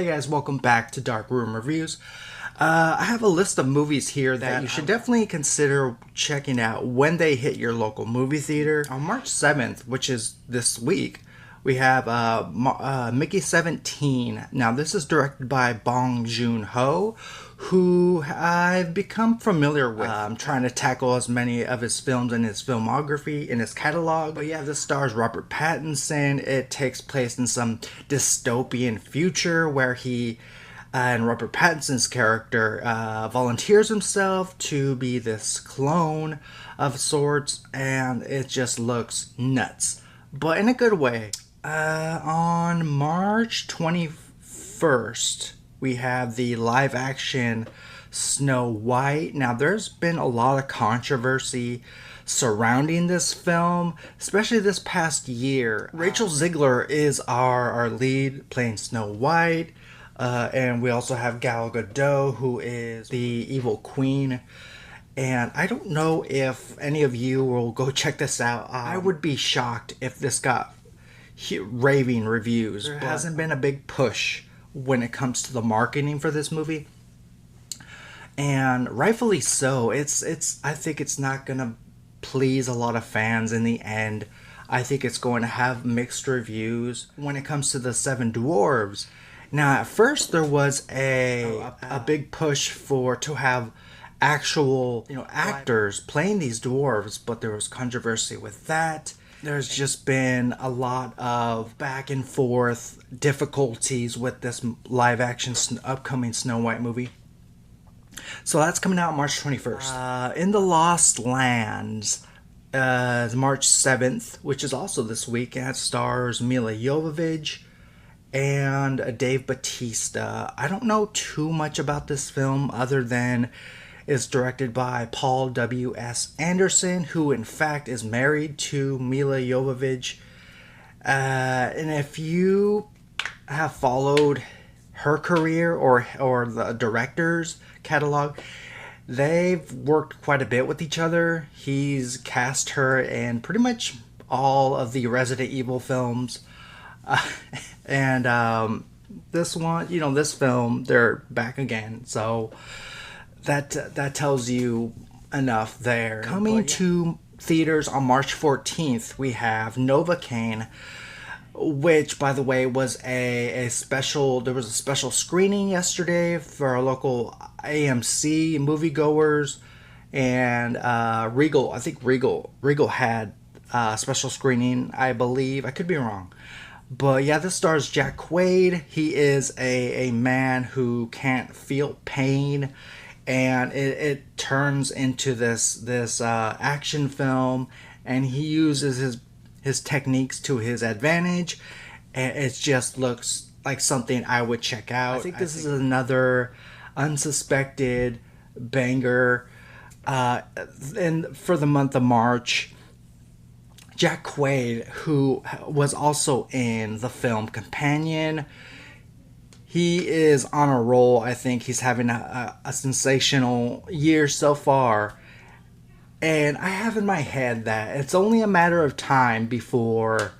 guys, welcome back to Dark Room Reviews. I have a list of movies here that you should definitely consider checking out when they hit your local movie theater. On March 7th, which is this week, we have Mickey 17. Now, this is directed by Bong Joon-ho, who I've become familiar with. I'm trying to tackle as many of his films in his filmography, in his catalog. But yeah, this stars Robert Pattinson. It takes place in some dystopian future where he and Robert Pattinson's character volunteers himself to be this clone of sorts, and it just looks nuts, but in a good way. On March 21st, we have the live action Snow White. Now, there's been a lot of controversy surrounding this film, especially this past year. Rachel Zegler is our lead playing Snow White. And we also have Gal Gadot, who is the evil queen. And I don't know if any of you will go check this out. I would be shocked if this got raving reviews. There hasn't been a big push when it comes to the marketing for this movie, and rightfully so. I think it's not gonna please a lot of fans in the end. I think it's going to have mixed reviews. When it comes to the Seven Dwarves, now at first there was a big push to have actual actors playing these dwarves, but there was controversy with that. There's just been a lot of back and forth difficulties with this live action upcoming Snow White movie. So that's coming out March 21st. In the Lost Lands, March 7th, which is also this week, and it stars Milla Jovovich and Dave Bautista. I don't know too much about this film other than it's directed by Paul W.S. Anderson, who in fact is married to Milla Jovovich. And if you have followed her career or the director's catalog, they've worked quite a bit with each other. He's cast her in pretty much all of the Resident Evil films. And this one, this film, they're back again. So that tells you enough there. Coming to theaters on March 14th, we have Novocaine, which, by the way, was a special. There was a special screening yesterday for our local AMC moviegoers, and Regal. I think Regal had a special screening, I believe. I could be wrong. But yeah, this stars Jack Quaid. He is a man who can't feel pain, and it turns into this action film, and he uses his techniques to his advantage, and it just looks like something I would check out. I think this is another unsuspected banger. And for the month of March, Jack Quaid, who was also in the film Companion, he is on a roll. I think he's having a sensational year so far. And I have in my head that it's only a matter of time before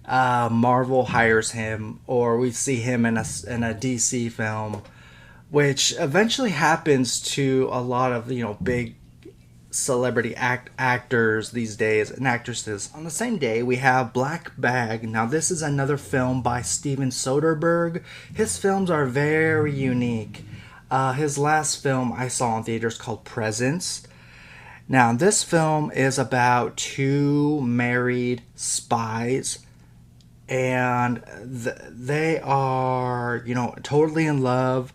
Marvel hires him, or we see him in a DC film, which eventually happens to a lot of big celebrity actors these days and actresses. On the same day, we have Black Bag. Now, this is another film by Steven Soderbergh. His films are very unique. His last film I saw in theaters called Presence. Now, this film is about two married spies, and they are, totally in love,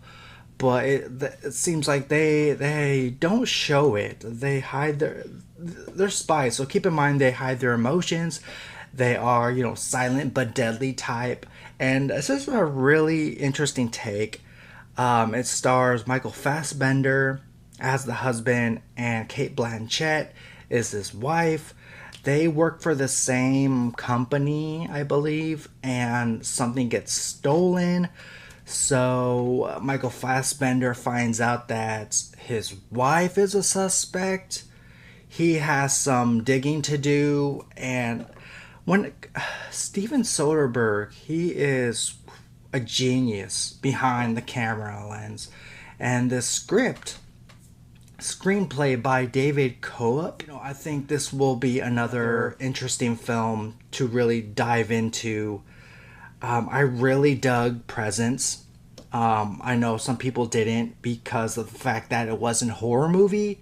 but it seems like they don't show it. They hide they're spies, so keep in mind they hide their emotions. They are, silent but deadly type, and this is a really interesting take. It stars Michael Fassbender as the husband, and Cate Blanchett is his wife. They work for the same company, I believe, and something gets stolen. So Michael Fassbender finds out that his wife is a suspect. He has some digging to do, and when Steven Soderbergh, he is a genius behind the camera lens. And the screenplay by David Koepp. I think this will be another interesting film to really dive into. I really dug Presence. I know some people didn't because of the fact that it wasn't a horror movie,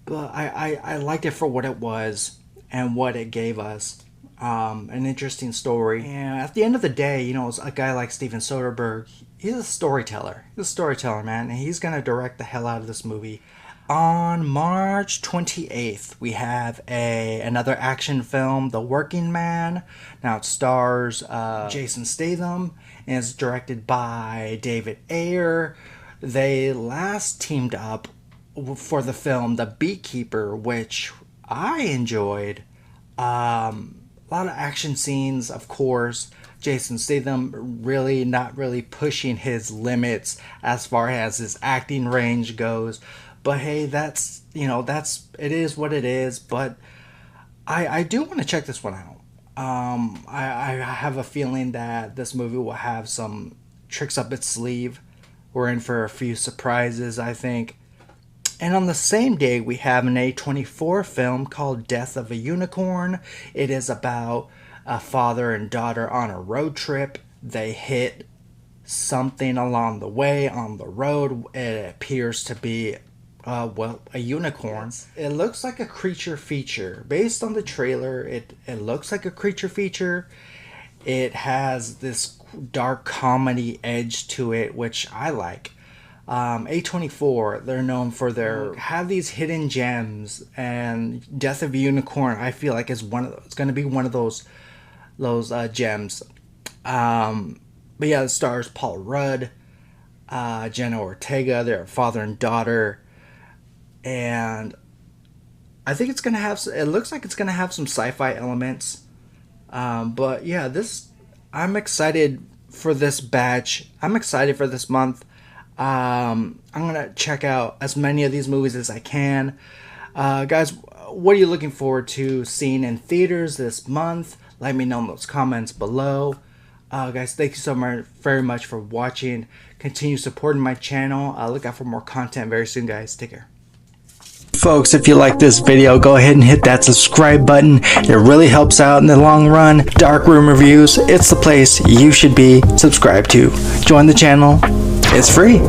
but I liked it for what it was and what it gave us. An interesting story. And at the end of the day, a guy like Steven Soderbergh, he's a storyteller. He's a storyteller, man, and he's gonna direct the hell out of this movie. On March 28th, we have another action film, The Working Man. Now it stars Jason Statham and is directed by David Ayer. They last teamed up for the film The Beekeeper, which I enjoyed. A lot of action scenes, of course. Jason Statham really not really pushing his limits as far as his acting range goes. But hey, it is what it is. But I do want to check this one out. I have a feeling that this movie will have some tricks up its sleeve. We're in for a few surprises, I think. And on the same day, we have an A24 film called Death of a Unicorn. It is about a father and daughter on a road trip. They hit something along the way on the road. It appears to be, a unicorn. It looks like a creature feature. Based on the trailer, it looks like a creature feature. It has this dark comedy edge to it, which I like. A24, they're known for have these hidden gems, and Death of a Unicorn, I feel like it's going to be one of those gems. But yeah, it stars Paul Rudd, Jenna Ortega, their father and daughter, and I think it looks like it's going to have some sci-fi elements. But yeah, I'm excited for this batch. I'm excited for this month. I'm gonna check out as many of these movies as I can. Guys, what are you looking forward to seeing in theaters this month? Let me know in those comments below. Guys, thank you so very much for watching. Continue supporting my channel. Look out for more content very soon, guys. Take care. Folks, if you like this video, go ahead and hit that subscribe button. It really helps out in the long run. Dark Room Reviews, it's the place you should be subscribed to. Join the channel. It's free.